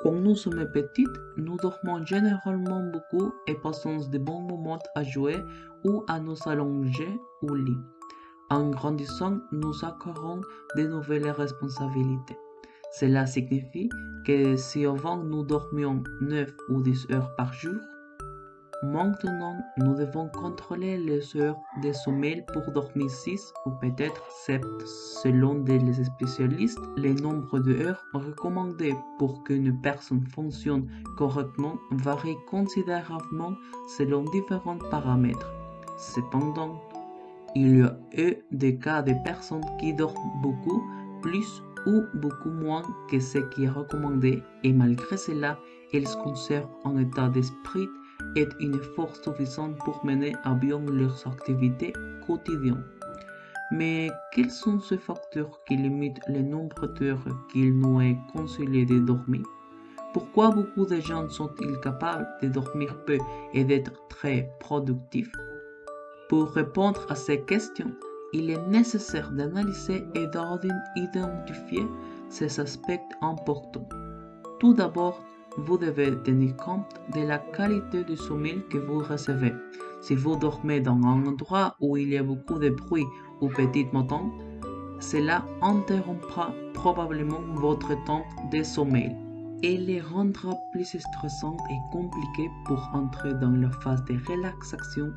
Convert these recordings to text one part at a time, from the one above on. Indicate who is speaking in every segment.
Speaker 1: Quand nous sommes petites, nous dormons généralement beaucoup et passons de bons moments à jouer ou à nous allonger au lit. En grandissant, nous acquérons de nouvelles responsabilités. Cela signifie que si avant nous dormions 9 ou 10 heures par jour, maintenant nous devons contrôler les heures de sommeil pour dormir 6 ou peut-être 7. Selon les spécialistes, le nombre d'heures recommandées pour qu'une personne fonctionne correctement varie considérablement selon différents paramètres. Cependant, il y a eu des cas de personnes qui dorment beaucoup plus ou beaucoup moins que ce qui est recommandé et malgré cela, elles conservent un état d'esprit et une force suffisante pour mener à bien leurs activités quotidiennes. Mais quels sont ces facteurs qui limitent le nombre d'heures qu'il nous est conseillé de dormir? Pourquoi beaucoup de gens sont-ils capables de dormir peu et d'être très productifs? Pour répondre à ces questions, il est nécessaire d'analyser et d'identifier ces aspects importants. Tout d'abord, vous devez tenir compte de la qualité du sommeil que vous recevez. Si vous dormez dans un endroit où il y a beaucoup de bruit ou petits moutons, cela interrompra probablement votre temps de sommeil et les rendra plus stressants et compliqués pour entrer dans la phase de relaxation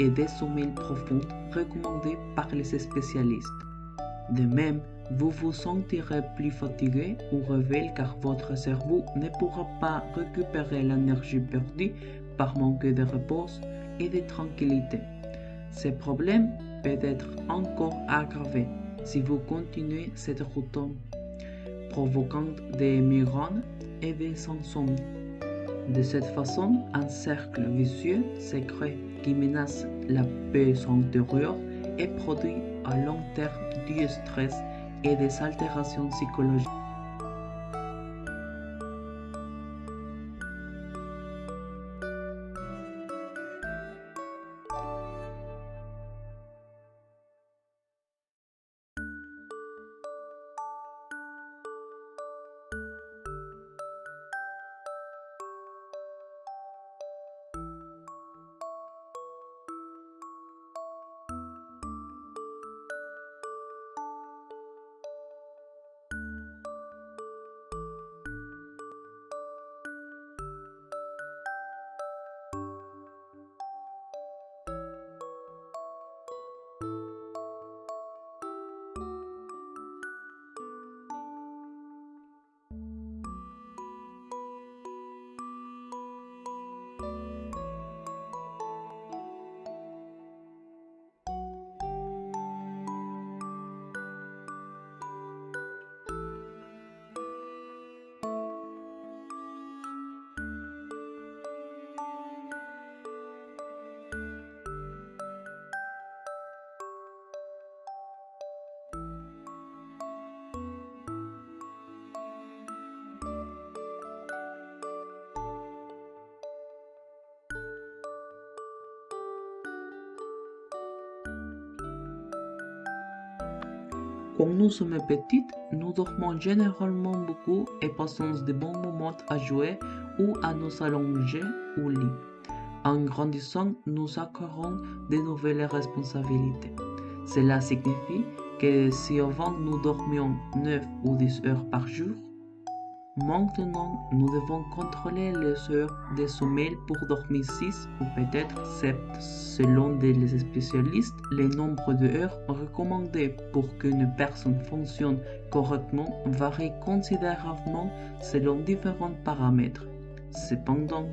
Speaker 1: et de sommeil profond recommandée par les spécialistes. De même, vous vous sentirez plus fatigué ou réveillé car votre cerveau ne pourra pas récupérer l'énergie perdue par manque de repos et de tranquillité. Ce problème peut être encore aggravé si vous continuez cette routine, provoquant des migraines et des insomnies. De cette façon, un cercle vicieux se crée qui menace la paix intérieure et produit à long terme du stress et des altérations psychologiques. Quand nous sommes petites, nous dormons généralement beaucoup et passons de bons moments à jouer ou à nous allonger au lit. En grandissant, nous acquérons de nouvelles responsabilités. Cela signifie que si avant nous dormions 9 ou 10 heures par jour, maintenant nous devons contrôler les heures de sommeil pour dormir 6 ou peut-être 7. Selon les spécialistes, le nombre d'heures recommandées pour qu'une personne fonctionne correctement varie considérablement selon différents paramètres. Cependant,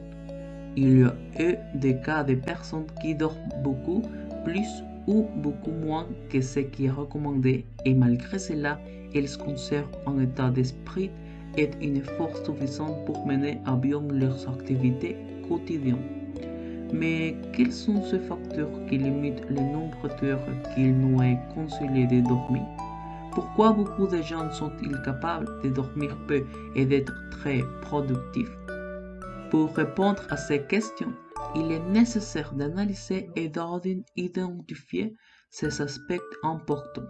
Speaker 1: il y a eu des cas de personnes qui dorment beaucoup plus ou beaucoup moins que ce qui est recommandé et malgré cela, elles conservent un état d'esprit et une force suffisante pour mener à bien leurs activités quotidiennes. Mais quels sont ces facteurs qui limitent le nombre d'heures qu'il nous est conseillé de dormir? Pourquoi beaucoup de gens sont-ils capables de dormir peu et d'être très productifs? Pour répondre à ces questions, il est nécessaire d'analyser et d'identifier ces aspects importants.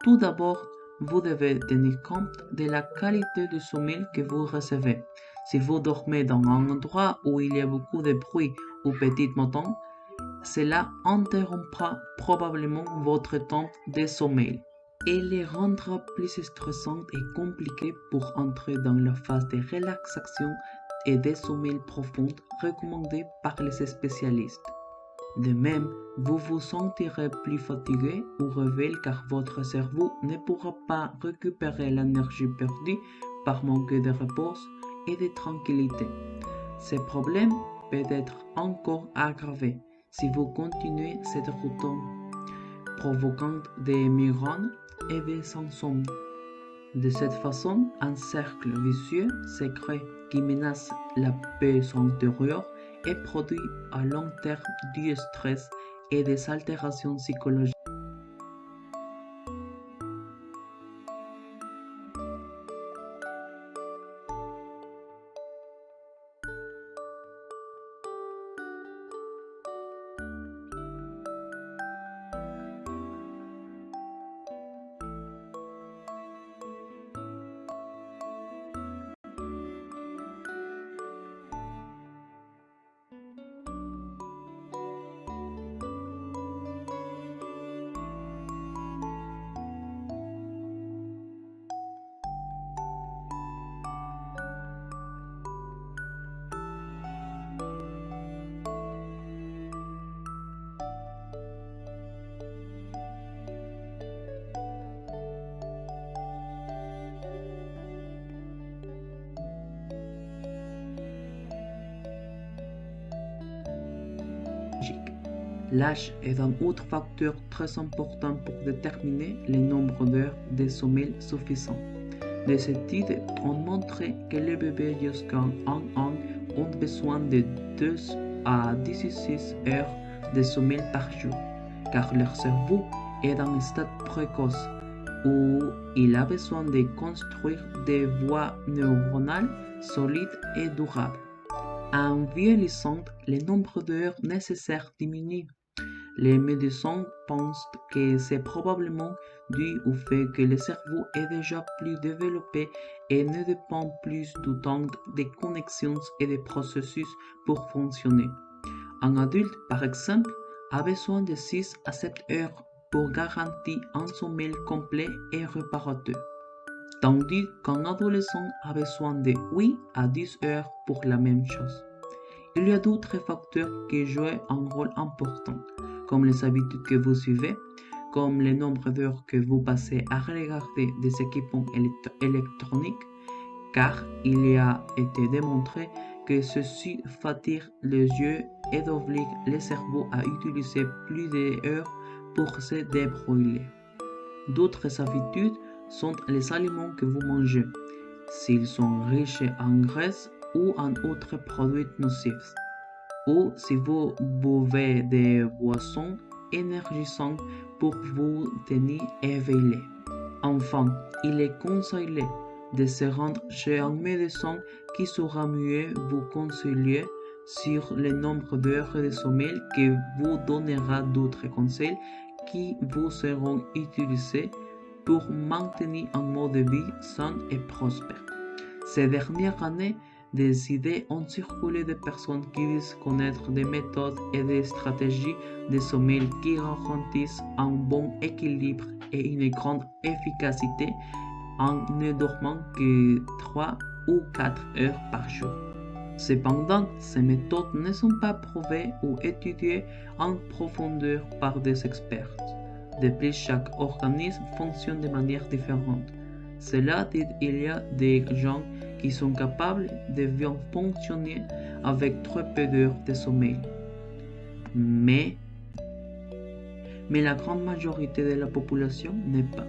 Speaker 1: Tout d'abord, vous devez tenir compte de la qualité du sommeil que vous recevez. Si vous dormez dans un endroit où il y a beaucoup de bruit ou petites montagnes, cela interrompra probablement votre temps de sommeil et les rendra plus stressantes et compliquées pour entrer dans la phase de relaxation et de sommeil profond recommandée par les spécialistes. De même, vous vous sentirez plus fatigué ou réveillé car votre cerveau ne pourra pas récupérer l'énergie perdue par manque de repos et de tranquillité. Ce problème peut être encore aggravé si vous continuez cette routine, provoquant des migraines et des insomnies. De cette façon, un cercle vicieux se crée qui menace la paix intérieure et produit à long terme du stress et des altérations psychologiques. L'âge est un autre facteur très important pour déterminer le nombre d'heures de sommeil suffisant. Des études ont montré que les bébés jusqu'à 1 an ont besoin de 2 à 16 heures de sommeil par jour, car leur cerveau est dans un stade précoce où il a besoin de construire des voies neuronales solides et durables. En vieillissant, le nombre d'heures nécessaires diminue. Les médecins pensent que c'est probablement dû au fait que le cerveau est déjà plus développé et ne dépend plus du temps des connexions et des processus pour fonctionner. Un adulte, par exemple, a besoin de 6 à 7 heures pour garantir un sommeil complet et réparateur, tandis qu'un adolescent a besoin de 8 à 10 heures pour la même chose. Il y a d'autres facteurs qui jouent un rôle important, comme les habitudes que vous suivez, comme le nombre d'heures que vous passez à regarder des équipements électroniques, car il a été démontré que ceci fatigue les yeux et oblige le cerveau à utiliser plus d'heures pour se débrouiller. D'autres habitudes sont les aliments que vous mangez, s'ils sont riches en graisse ou en autres produits nocifs, ou si vous buvez des boissons énergisantes pour vous tenir éveillé. Enfin, il est conseillé de se rendre chez un médecin qui saura mieux vous conseiller sur le nombre d'heures de sommeil qui vous donnera d'autres conseils qui vous seront utilisés pour maintenir un mode de vie sain et prospère. Ces dernières années, des idées ont circulé de personnes qui disent connaître des méthodes et des stratégies de sommeil qui garantissent un bon équilibre et une grande efficacité en ne dormant que 3 ou 4 heures par jour. Cependant, ces méthodes ne sont pas prouvées ou étudiées en profondeur par des experts. De plus, chaque organisme fonctionne de manière différente. Cela dit, il y a des gens qui sont capables de bien fonctionner avec très peu d'heures de sommeil. Mais la grande majorité de la population n'est pas.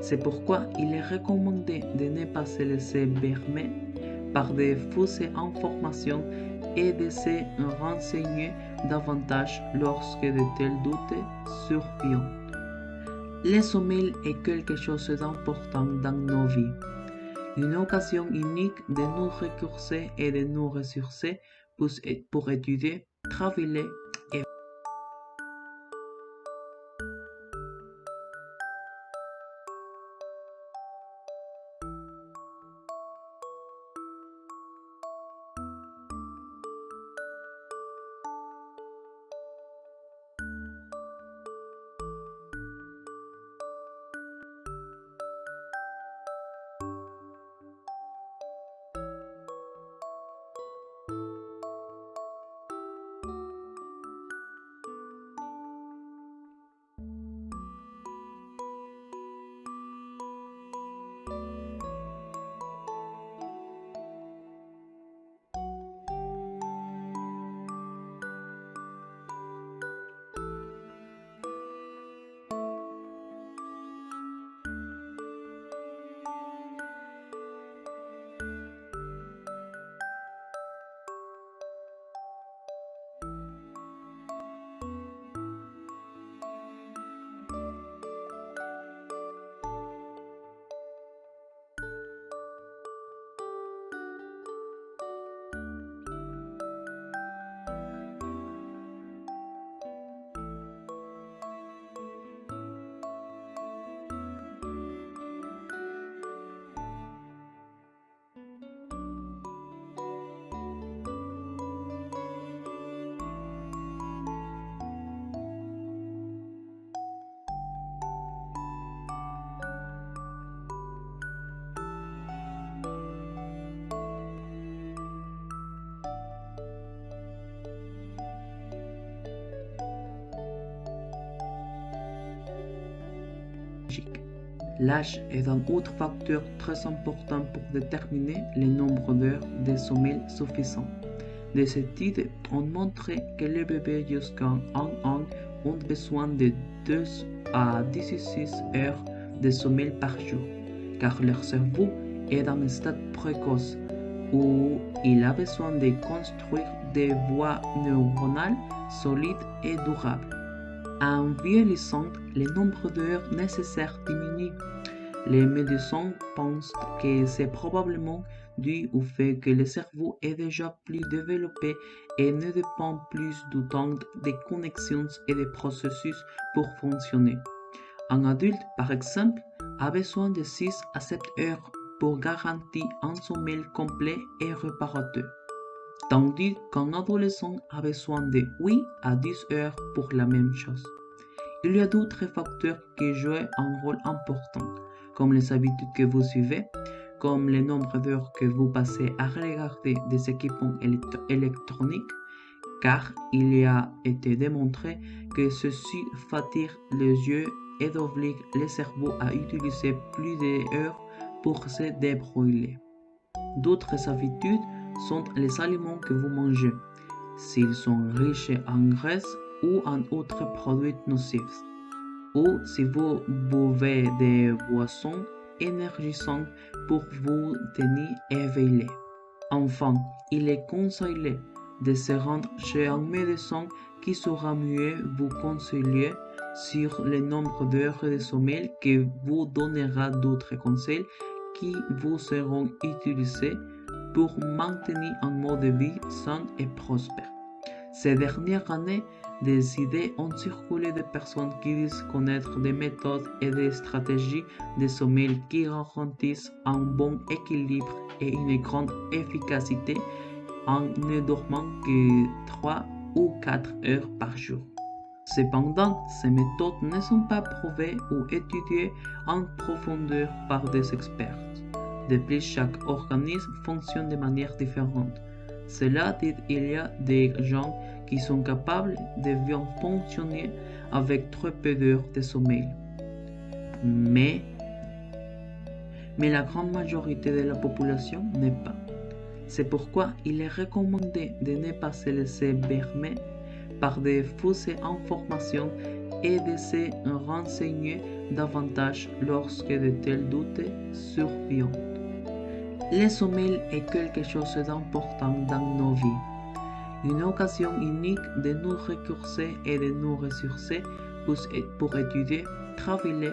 Speaker 1: C'est pourquoi il est recommandé de ne pas se laisser berner par des fausses informations et de se renseigner davantage lorsque de tels doutes surviennent. Le sommeil est quelque chose d'important dans nos vies, une occasion unique de nous ressourcer et de nous ressourcer pour étudier, travailler et L'âge est un autre facteur très important pour déterminer le nombre d'heures de sommeil suffisant. Des études ont montré que les bébés jusqu'à 1 an ont besoin de 2 à 16 heures de sommeil par jour, car leur cerveau est dans un stade précoce où il a besoin de construire des voies neuronales solides et durables. En vieillissant, le nombre d'heures nécessaires diminue. Les médecins pensent que c'est probablement dû au fait que le cerveau est déjà plus développé et ne dépend plus d'autant de connexions et de processus pour fonctionner. Un adulte, par exemple, a besoin de 6 à 7 heures pour garantir un sommeil complet et réparateur, tandis qu'un adolescent a besoin de 8 à 10 heures pour la même chose. Il y a d'autres facteurs qui jouent un rôle important, comme les habitudes que vous suivez, comme le nombre d'heures que vous passez à regarder des équipements électroniques, car il a été démontré que ceci fatigue les yeux et oblige le cerveau à utiliser plus d'heures pour se débrouiller. D'autres habitudes sont les aliments que vous mangez, s'ils sont riches en graisse ou en autres produits nocifs, ou si vous buvez des boissons énergisantes pour vous tenir éveillé. Enfin, il est conseillé de se rendre chez un médecin qui saura mieux vous conseiller sur le nombre d'heures de sommeil, qui vous donnera d'autres conseils qui vous seront utilisés pour maintenir un mode de vie sain et prospère. Ces dernières années, des idées ont circulé de personnes qui disent connaître des méthodes et des stratégies de sommeil qui garantissent un bon équilibre et une grande efficacité en ne dormant que 3 ou 4 heures par jour. Cependant, ces méthodes ne sont pas prouvées ou étudiées en profondeur par des experts. De plus, chaque organisme fonctionne de manière différente. Cela dit, il y a des gens qui sont capables de bien fonctionner avec très peu d'heures de sommeil. Mais la grande majorité de la population n'est pas. C'est pourquoi il est recommandé de ne pas se laisser berner par des fausses informations et de se renseigner davantage lorsque de tels doutes surviennent. Le sommeil est quelque chose d'important dans nos vies, une occasion unique de nous ressourcer et de nous ressourcer pour étudier, travailler